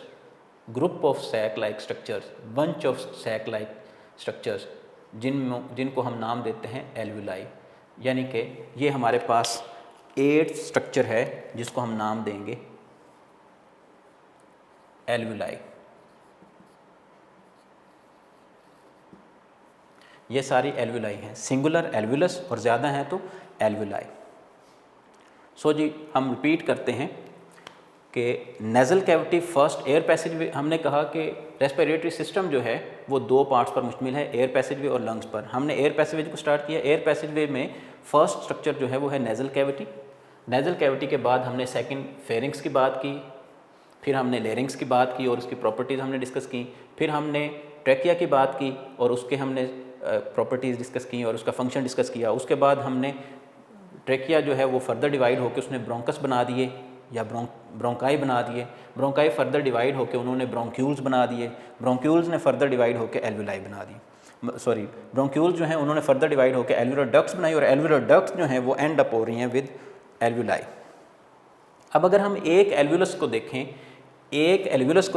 Speaker 1: group of sac like structures, bunch of sac like structures, जिनको हम नाम देते हैं एल्व्यूलाई। यानी कि ये हमारे पास 8 स्ट्रक्चर है जिसको हम नाम देंगे एल्व्यूलाई। ये सारी एल्व्यूलाई हैं, सिंगुलर एल्व्यूलस और ज़्यादा हैं तो एल्व्यूलाई। सो जी हम रिपीट करते हैं कि नेज़ल कैविटी फर्स्ट एयर पैसेजवे, हमने कहा कि रेस्पिरेटरी सिस्टम जो है वो 2 पार्ट्स पर मुश्तमिल है, एयर पैसेजवे और लंग्स पर। हमने एयर पैसेजवे को स्टार्ट किया। एयर पैसेजवे में फर्स्ट स्ट्रक्चर जो है वो है नेज़ल कैविटी। नेज़ल कैविटी के बाद हमने सेकंड फेरिंग्स की बात की, फिर हमने लेरिंग्स की बात की और उसकी प्रॉपर्टीज़ हमने डिस्कस की, फिर हमने ट्रैकिया की बात की और उसके हमने प्रॉपर्टीज़ डिस्कस की और उसका फंक्शन डिस्कस किया। उसके बाद हमने ट्रैकिया जो है वो फर्दर डिवाइड होकर उसने ब्रोंकस बना दिए या ब्रोंकाई बना दिए, ब्रोंकाई फर्दर डिवाइड होकर उन्होंने ब्रोंक्यूल्स बना दिए, ब्रोंक्यूल्स ने फर्दर डिवाइड होकर एल्व्यूलाई बना दी, सॉरी ब्रोंक्यूल्स जो हैं उन्होंने फर्दर डिवाइड होकर एल्व्यूलर डक्ट्स बनाई और एल्व्यूलर डक्ट्स जो हैं वो एंड अप हो रही हैं विद एल्व्यूलाई। अब अगर हम एक एल्व्यूलस को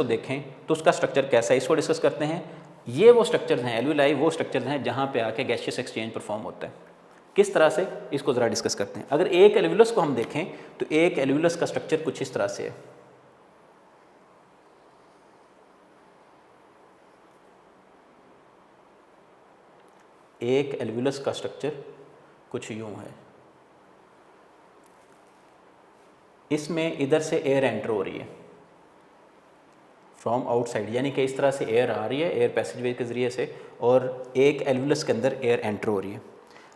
Speaker 1: देखें तो उसका स्ट्रक्चर कैसा है, इसको डिस्कस करते हैं। ये वो स्ट्रक्चर्स हैं, एल्व्यूलाई वो स्ट्रक्चर्स हैं जहाँ पे आके गैसियस एक्सचेंज परफॉर्म होता है। किस तरह से, इसको ज़रा डिस्कस करते हैं। अगर एक एल्व्यूलस को हम देखें तो एक एल्व्यूलस का स्ट्रक्चर कुछ इस तरह से है। एक एल्व्यूलस का स्ट्रक्चर कुछ यूं है। इसमें इधर से एयर एंटर हो रही है फ्रॉम आउटसाइड, यानी कि इस तरह से एयर आ रही है एयर पैसेजवे के ज़रिए से और एक एल्व्यूलस के अंदर एयर एंटर हो रही है।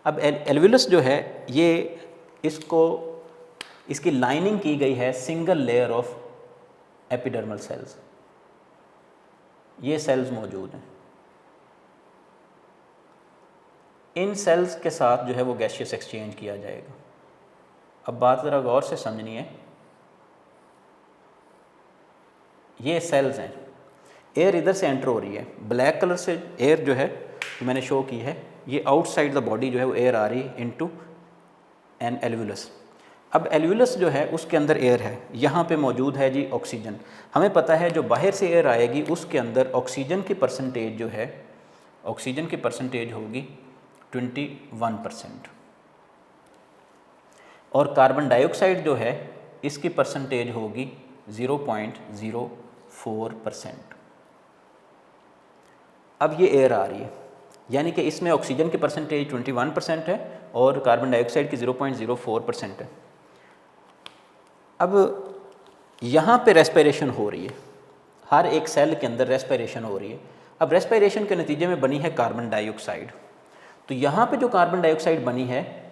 Speaker 1: अब एल्व्यूलस जो है ये इसकी लाइनिंग की गई है single layer of epidermal cells. ये सेल्स मौजूद हैं, इन सेल्स के साथ जो है वो गैसियस एक्सचेंज किया जाएगा। अब बात ज़रा गौर से समझनी है, ये सेल्स हैं, एयर इधर से एंटर हो रही है, ब्लैक कलर से एयर जो है जो मैंने शो की है, ये आउटसाइड द बॉडी जो है वो एयर आ रही है इनटू एन एल्व्यूलस। अब एल्व्यूलस जो है उसके अंदर एयर है, यहाँ पे मौजूद है जी ऑक्सीजन। हमें पता है जो बाहर से एयर आएगी उसके अंदर ऑक्सीजन की परसेंटेज जो है, ऑक्सीजन की परसेंटेज होगी 21% और कार्बन डाइऑक्साइड जो है इसकी परसेंटेज होगी 0.04%। अब ये एयर आ रही है, यानी कि इसमें ऑक्सीजन की परसेंटेज 21% है और कार्बन डाइऑक्साइड की 0.04% है। अब यहाँ पे रेस्पिरेशन हो रही है, हर एक सेल के अंदर रेस्पिरेशन हो रही है। अब रेस्पिरेशन के नतीजे में बनी है कार्बन डाइऑक्साइड, तो यहाँ पे जो कार्बन डाइऑक्साइड बनी है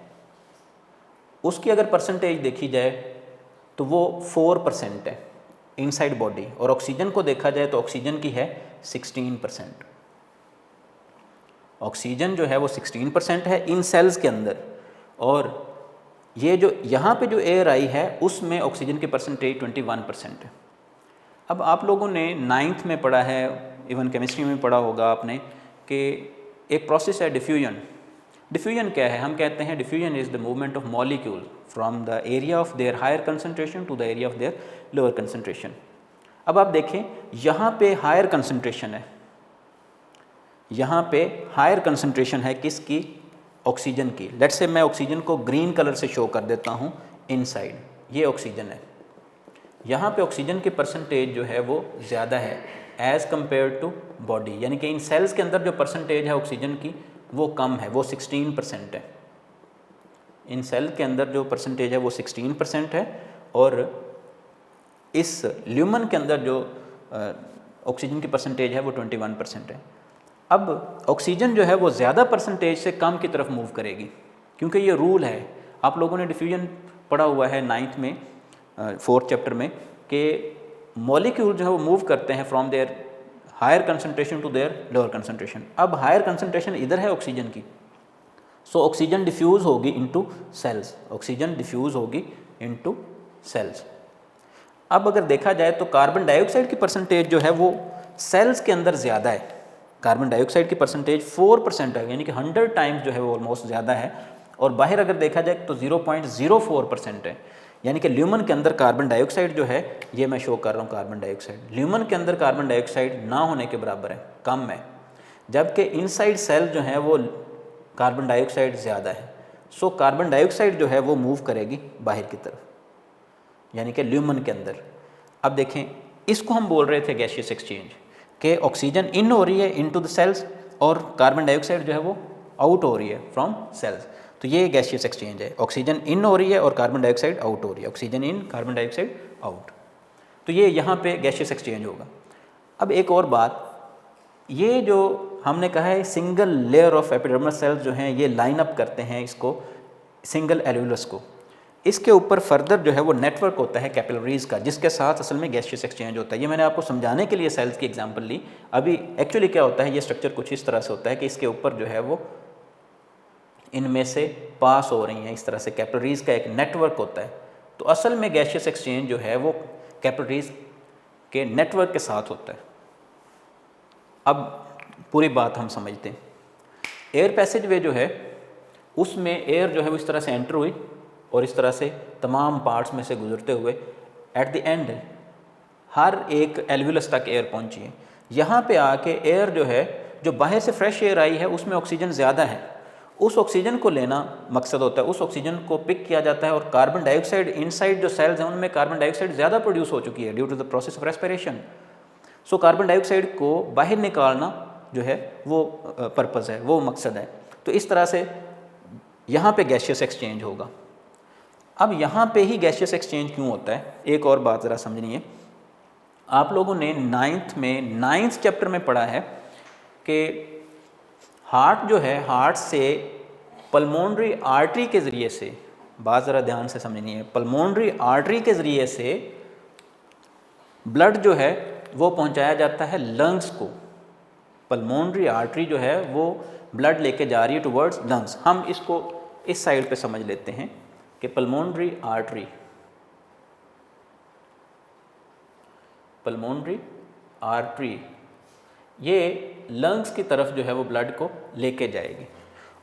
Speaker 1: उसकी अगर परसेंटेज देखी जाए तो वो 4% है इनसाइड बॉडी, और ऑक्सीजन को देखा जाए तो ऑक्सीजन की है 16%। ऑक्सीजन जो है वो 16% है इन सेल्स के अंदर, और ये जो यहाँ पे जो एयर आई है उसमें ऑक्सीजन की परसेंटेज 21% है। अब आप लोगों ने 9th में पढ़ा है, इवन केमिस्ट्री में पढ़ा होगा आपने कि एक प्रोसेस है डिफ्यूजन। डिफ्यूजन क्या है? हम कहते हैं diffusion is the movement of molecule from the area of their higher concentration to the area of their lower concentration. अब आप देखें यहाँ पे हायर कंसनट्रेशन है, यहाँ पे हायर कंसनट्रेशन है किसकी? ऑक्सीजन की। लेट्स से मैं ऑक्सीजन को ग्रीन कलर से शो कर देता हूँ इनसाइड, ये ऑक्सीजन है। यहाँ पे ऑक्सीजन की परसेंटेज जो है वो ज़्यादा है एज़ कम्पेयर टू बॉडी, यानी कि इन सेल्स के अंदर जो परसेंटेज है ऑक्सीजन की वो कम है, वो 16% है। इन सेल के अंदर जो परसेंटेज है वो 16% है और इस ल्यूमन के अंदर जो ऑक्सीजन की परसेंटेज है वो 21% है। अब ऑक्सीजन जो है वो ज़्यादा परसेंटेज से कम की तरफ मूव करेगी, क्योंकि ये रूल है। आप लोगों ने डिफ्यूजन पढ़ा हुआ है 9th में 4th चैप्टर में कि मॉलिक्यूल जो है वो मूव करते हैं from their higher concentration to their lower concentration. अब हायर कंसनट्रेशन इधर है ऑक्सीजन की, सो ऑक्सीजन डिफ्यूज़ होगी इनटू सेल्स, ऑक्सीजन डिफ्यूज़ होगी इनटू सेल्स। अब अगर देखा जाए तो कार्बन डाइऑक्साइड की परसेंटेज जो है वो सेल्स के अंदर ज़्यादा है। कार्बन डाइऑक्साइड की परसेंटेज 4% है, यानी कि 100 टाइम्स जो है वो ऑलमोस्ट ज़्यादा है। और बाहर अगर देखा जाए तो 0.04% है, यानी कि ल्यूमन के अंदर कार्बन डाइऑक्साइड जो है, ये मैं शो कर रहा हूँ कार्बन डाइऑक्साइड, ल्यूमन के अंदर कार्बन डाइऑक्साइड ना होने के बराबर है, कम है, जबकि इनसाइड सेल जो है वो कार्बन डाइऑक्साइड ज़्यादा है। सो कार्बन डाइऑक्साइड जो है वो मूव करेगी बाहर की तरफ, यानी कि ल्यूमन के अंदर। अब देखें, इसको हम बोल रहे थे गैसियस एक्सचेंज, कि ऑक्सीजन इन हो रही है इनटू द सेल्स और कार्बन डाइऑक्साइड जो है वो आउट हो रही है फ्रॉम सेल्स। तो ये गैसियस एक्सचेंज है, ऑक्सीजन इन हो रही है और कार्बन डाइऑक्साइड आउट हो रही है, ऑक्सीजन इन कार्बन डाइऑक्साइड आउट। तो ये यहाँ पे गैसियस एक्सचेंज होगा। अब एक और बात, ये जो हमने कहा है single layer of epidermal cells जो हैं ये लाइन अप करते हैं इसको सिंगल एल्यूलस को, इसके ऊपर फर्दर जो है वो नेटवर्क होता है कैपिलरीज़ का, जिसके साथ असल में गैसियस एक्सचेंज होता है। ये मैंने आपको समझाने के लिए सेल्स की एग्जांपल ली। अभी एक्चुअली क्या होता है, ये स्ट्रक्चर कुछ इस तरह से होता है कि इसके ऊपर जो है वो इनमें से पास हो रही हैं, इस तरह से कैपिलरीज़ का एक नेटवर्क होता है। तो असल में गैसियस एक्सचेंज जो है वो कैपिलरीज़ के नेटवर्क के साथ होता है। अब पूरी बात हम समझते हैं। एयर पैसेज वे जो है उसमें एयर जो है वो इस तरह से एंटर हुई और इस तरह से तमाम पार्ट्स में से गुजरते हुए एट द एंड हर एक एल्वुलस तक एयर पहुंची है। यहाँ पे आके एयर जो है, जो बाहर से फ्रेश एयर आई है उसमें ऑक्सीजन ज़्यादा है, उस ऑक्सीजन को लेना मकसद होता है, उस ऑक्सीजन को पिक किया जाता है। और कार्बन डाइऑक्साइड इनसाइड जो सेल्स हैं उनमें कार्बन डाइऑक्साइड ज़्यादा प्रोड्यूस हो चुकी है due to the process of respiration. So carbon dioxide को बाहर निकालना जो है वो पर्पज़ है, वो मकसद है। तो इस तरह से यहाँ पे गैसियस एक्सचेंज होगा। अब यहाँ पे ही गैसियस एक्सचेंज क्यों होता है, एक और बात ज़रा समझनी है। आप लोगों ने 9th चैप्टर में पढ़ा है कि हार्ट जो है, हार्ट से पल्मोनरी आर्टरी के ज़रिए से, बात ज़रा ध्यान से समझनी है, पल्मोनरी आर्टरी के ज़रिए से ब्लड जो है वो पहुंचाया जाता है लंग्स को। पल्मोनरी आर्टरी जो है वो ब्लड लेके जा रही है टुवर्ड्स लंग्स। हम इसको इस साइड पे समझ लेते हैं कि पल्मोनरी आर्टरी ये लंग्स की तरफ जो है वो ब्लड को लेके जाएगी,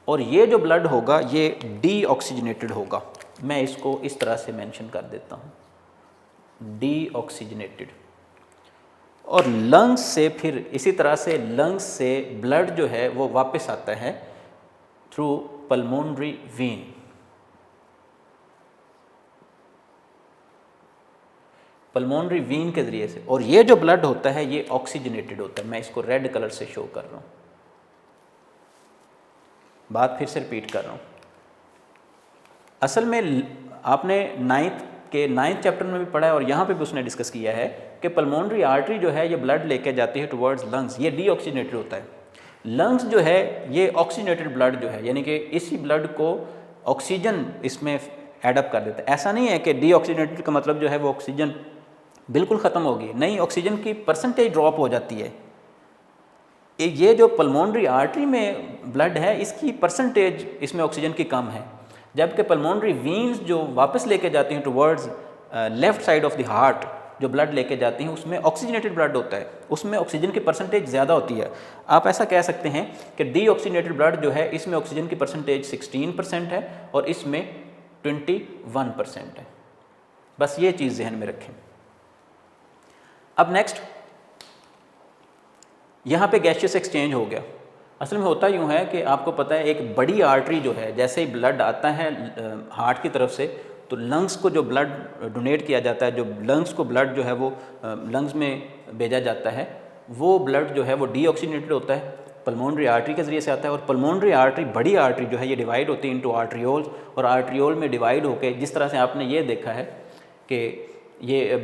Speaker 1: और ये जो ब्लड होगा ये डीऑक्सीजनेटेड होगा। मैं इसको इस तरह से मेंशन कर देता हूँ, डीऑक्सीजनेटेड। और लंग्स से फिर इसी तरह से लंग्स से ब्लड जो है वो वापस आता है through pulmonary vein. Pulmonary vein के ज़रिए से, और ये जो ब्लड होता है ये ऑक्सीजनेटेड होता है। मैं इसको रेड कलर से शो कर रहा हूँ, बात फिर से रिपीट कर रहा हूँ। असल में आपने 9th चैप्टर में भी पढ़ा है और यहाँ पे भी उसने डिस्कस किया है कि पल्मोनरी आर्टरी जो है ये ब्लड लेके जाती है टुवर्ड्स लंग्स, ये डीऑक्सीजनेटेड होता है। लंग्स जो है ये ऑक्सीजनेटेड ब्लड जो है, यानी कि इसी ब्लड को ऑक्सीजन इसमें एडअप कर देता है। ऐसा नहीं है कि डीऑक्सीजनेटेड का मतलब जो है वो ऑक्सीजन बिल्कुल ख़त्म होगी, नहीं, ऑक्सीजन की परसेंटेज ड्रॉप हो जाती है। ये जो पल्मोनरी आर्टरी में ब्लड है इसकी परसेंटेज इसमें ऑक्सीजन की कम है, जबकि पल्मोनरी वीन्स जो वापस लेके जाती हैं towards left side of the heart, जो ब्लड लेके जाती हैं उसमें ऑक्सीजनेटेड ब्लड होता है, उसमें ऑक्सीजन की परसेंटेज ज़्यादा होती है। आप ऐसा कह सकते हैं कि डीऑक्सीजनेटेड ब्लड जो है इसमें ऑक्सीजन की परसेंटेज 16% है और इसमें 21% है। बस ये चीज़ जहन में रखें। अब नेक्स्ट, यहाँ पे गैसियस एक्सचेंज हो गया। असल में होता यूँ है कि आपको पता है एक बड़ी आर्टरी जो है, जैसे ही ब्लड आता है हार्ट की तरफ से तो लंग्स को जो ब्लड डोनेट किया जाता है, जो लंग्स को ब्लड जो है वो लंग्स में भेजा जाता है, वो ब्लड जो है वो डीऑक्सीजनेटेड होता है, पल्मोनरी आर्टरी के ज़रिए से आता है। और पल्मोनरी आर्टरी, बड़ी आर्टरी जो है ये डिवाइड होती है इनटू आर्ट्रियोल्स, और आर्ट्रियोल में डिवाइड होकर जिस तरह से आपने ये देखा है कि ये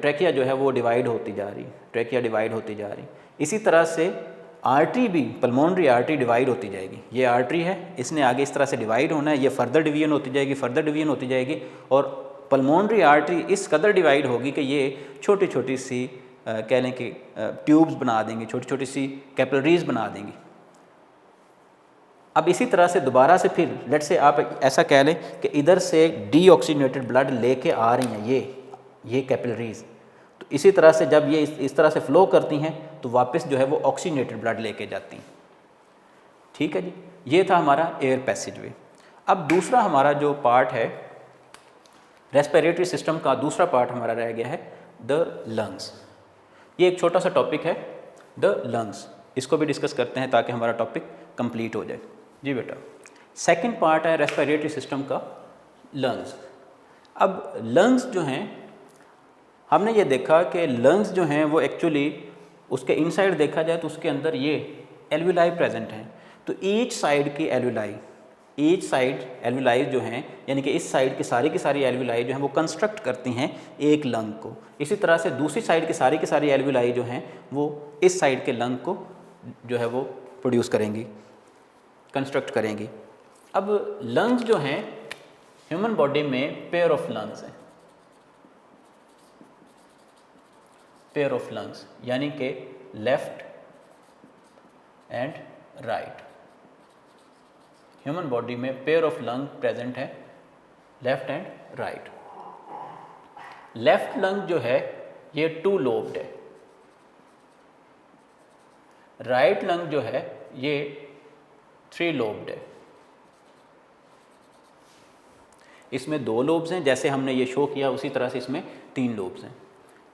Speaker 1: ट्रैकिया जो है वो डिवाइड होती जा रही, ट्रैकिया डिवाइड होती जा रही, इसी तरह से आर्टरी भी, पल्मोनरी आर्टरी डिवाइड होती जाएगी। ये आर्टरी है, इसने आगे इस तरह से डिवाइड होना है, ये फर्दर डिवीजन होती जाएगी, फर्दर डिवीजन होती जाएगी, और पल्मोनरी आर्टरी इस कदर डिवाइड होगी कि ये छोटी छोटी सी कह लें कि ट्यूब्स बना देंगी, छोटी छोटी सी कैपिलरीज बना देंगी। अब इसी तरह से दोबारा से फिर लेट से आप ऐसा कह लें कि इधर से डीऑक्सीजनेटेड ब्लड लेके आ रही हैं ये कैपिलरीज, तो इसी तरह से जब ये इस तरह से फ्लो करती हैं तो वापस जो है वो ऑक्सीजनेटेड ब्लड लेके जाती हैं। ठीक है जी, ये था हमारा एयर पैसेजवे। अब दूसरा हमारा जो पार्ट है रेस्पिरेटरी सिस्टम का, दूसरा पार्ट हमारा रह गया है द लंग्स। ये एक छोटा सा टॉपिक है द लंग्स, इसको भी डिस्कस करते हैं ताकि हमारा टॉपिक कंप्लीट हो जाए। जी बेटा, सेकंड पार्ट है रेस्पिरेटरी सिस्टम का लंग्स। अब लंग्स जो हैं, हमने ये देखा कि लंग्स जो हैं वो एक्चुअली उसके इनसाइड देखा जाए तो उसके अंदर ये एल्विलाई प्रेजेंट हैं। तो ईच साइड की एल्विलाई जो हैं, यानी कि इस साइड की सारी एल्विलाई जो हैं वो कंस्ट्रक्ट करती हैं एक लंग को। इसी तरह से दूसरी साइड की सारी एल्विलाई जो हैं वो इस साइड के लंग को जो है वो प्रोड्यूस करेंगी, कंस्ट्रक्ट करेंगी। अब लंग्स जो हैं, ह्यूमन बॉडी में पेयर ऑफ लंग्स हैं, पेयर ऑफ लंग्स, यानी कि left and right. Human body में पेयर ऑफ लंग प्रेजेंट है, left and right. Left lung जो है ये 2 लोब्ड है, राइट लंग जो है ये 3 लोब्ड है। इसमें 2 लोब्स हैं, जैसे हमने ये शो किया उसी तरह से इसमें 3 लोब्स हैं।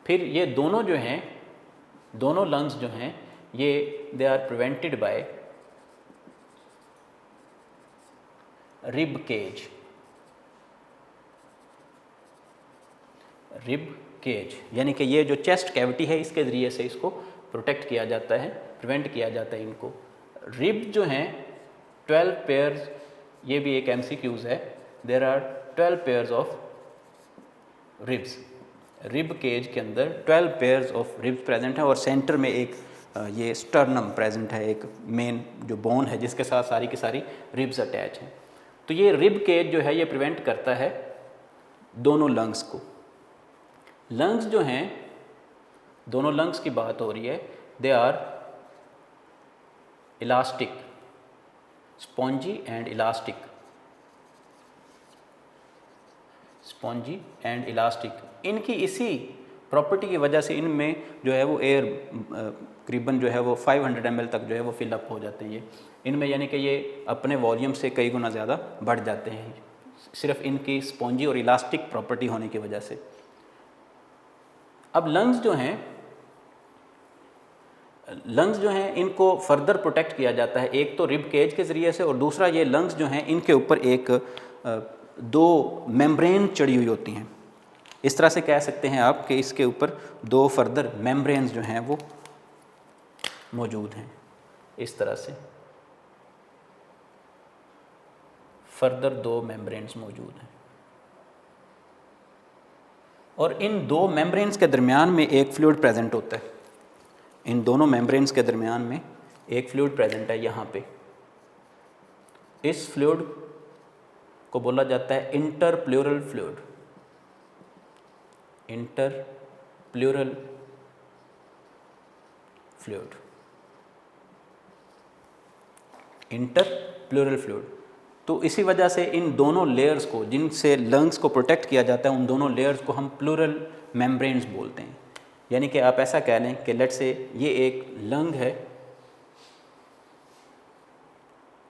Speaker 1: फिर ये दोनों जो हैं, दोनों लंग्स जो हैं ये they are prevented by rib cage. Rib cage यानी कि ये जो चेस्ट कैविटी है इसके ज़रिए से इसको प्रोटेक्ट किया जाता है, प्रिवेंट किया जाता है इनको। रिब जो हैं 12 पेयर्स, ये भी एक MCQs है, there are 12 pairs of ribs. Rib cage के अंदर 12 पेयर्स ऑफ रिब्स प्रेजेंट है, और सेंटर में एक ये स्टर्नम प्रेजेंट है, एक मेन जो बोन है जिसके साथ सारी की सारी रिब्स अटैच हैं। तो ये रिब केज जो है ये प्रिवेंट करता है दोनों लंग्स को। लंग्स जो हैं, दोनों लंग्स की बात हो रही है, they are elastic, spongy and elastic, spongy and elastic. इनकी इसी प्रॉपर्टी की वजह से इनमें जो है वो एयर करीबन जो है वो 500 ml तक जो है वो फिलअप हो जाते हैं ये इनमें, यानी कि ये अपने वॉल्यूम से कई गुना ज़्यादा बढ़ जाते हैं सिर्फ इनकी स्पॉन्जी और इलास्टिक प्रॉपर्टी होने की वजह से। अब लंग्स जो हैं इनको फर्दर प्रोटेक्ट किया जाता है, एक तो रिब केज के ज़रिए से, और दूसरा ये लंग्स जो हैं इनके ऊपर एक 2 मेम्ब्रेन चढ़ी हुई होती हैं। इस तरह से कह सकते हैं आप कि इसके ऊपर 2 फर्दर मेम्ब्रेन्स जो हैं वो मौजूद हैं। इस तरह से फर्दर 2 मेम्ब्रेन्स मौजूद हैं, और इन 2 मेम्ब्रेन्स के दरमियान में एक फ्लूइड प्रेजेंट होता है। इन दोनों मेम्ब्रेन्स के दरमियान में एक फ्लूइड प्रेजेंट है यहाँ पे। इस फ्लूइड को बोला जाता है इंटरप्लूरल फ्लूइड, इंटरप्लूरल फ्लूइड, इंटरप्लूरल फ्लूइड। तो इसी वजह से इन दोनों लेयर्स को, जिनसे लंग्स को प्रोटेक्ट किया जाता है, उन दोनों लेयर्स को हम प्लूरल मेम्ब्रेन्स बोलते हैं। यानी कि आप ऐसा कह लें कि लेट से ये एक लंग है,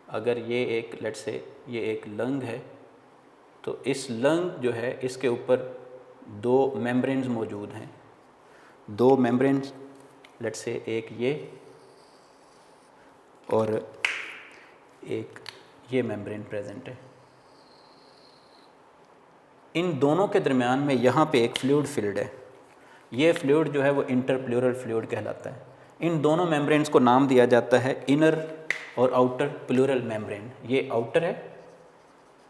Speaker 1: अगर ये एक लेट से ये एक लंग है, तो इस लंग जो है इसके ऊपर 2 मेम्ब्रेन्स मौजूद हैं। 2 मेम्ब्रेन्स लेट से एक ये और एक ये मेम्ब्रेन प्रेजेंट है। इन दोनों के दरमियान में यहाँ पे एक फ्लूइड फील्ड है। ये फ्लूइड जो है वो इंटरप्लूरल फ्लूइड कहलाता है। इन दोनों मेम्ब्रेन्स को नाम दिया जाता है इनर और आउटर प्लूरल मेम्ब्रेन। ये आउटर है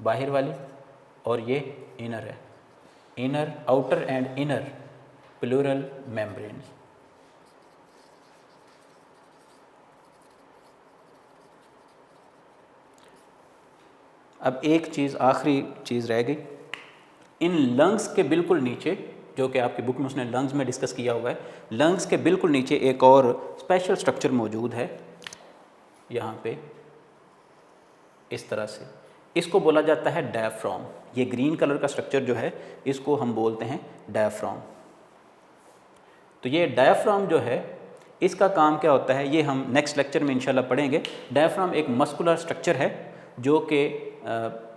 Speaker 1: बाहर वाली और ये इनर है, inner outer and inner pleural membrane. अब एक चीज़ आखिरी चीज़ रह गई, इन लंग्स के बिल्कुल नीचे, जो कि आपकी बुक में उसने लंग्स में डिस्कस किया हुआ है, लंग्स के बिल्कुल नीचे एक और स्पेशल स्ट्रक्चर मौजूद है यहाँ पे इस तरह से। इसको बोला जाता है डायफ्राम। ये ग्रीन कलर का स्ट्रक्चर जो है इसको हम बोलते हैं डायफ्राम। तो ये डायफ्राम जो है इसका काम क्या होता है ये हम नेक्स्ट लेक्चर में इंशाल्लाह पढ़ेंगे। डायफ्राम एक मस्कुलर स्ट्रक्चर है जो कि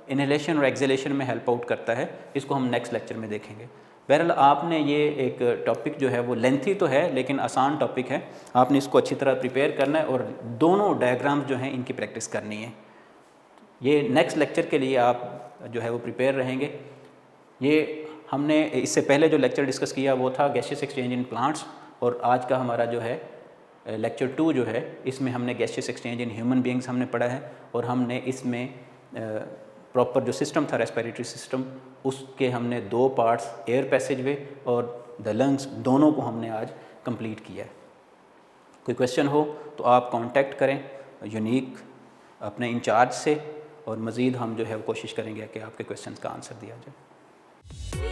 Speaker 1: इनहेलेशन और एक्सहेलेशन में हेल्प आउट करता है। इसको हम नेक्स्ट लेक्चर में देखेंगे। बहरहाल आपने ये एक टॉपिक जो है वो लेंथी तो है लेकिन आसान टॉपिक है, आपने इसको अच्छी तरह प्रिपेयर करना है और दोनों डायग्राम्स जो हैं इनकी प्रैक्टिस करनी है। ये नेक्स्ट लेक्चर के लिए आप जो है वो प्रिपेयर रहेंगे। ये हमने इससे पहले जो लेक्चर डिस्कस किया वो था गैसियस एक्सचेंज इन प्लांट्स, और आज का हमारा जो है लेक्चर 2 जो है इसमें हमने gaseous exchange in human beings हमने पढ़ा है, और हमने इसमें प्रॉपर जो सिस्टम था रेस्पिरेटरी सिस्टम उसके हमने 2 पार्ट्स एयर पैसेजवे और द लंग्स दोनों को हमने आज कंप्लीट किया है। कोई क्वेश्चन हो तो आप कांटेक्ट करें यूनिक अपने इंचार्ज से, और मज़ीद हम जो है वो कोशिश करेंगे कि आपके क्वेश्चन का आंसर दिया जाए।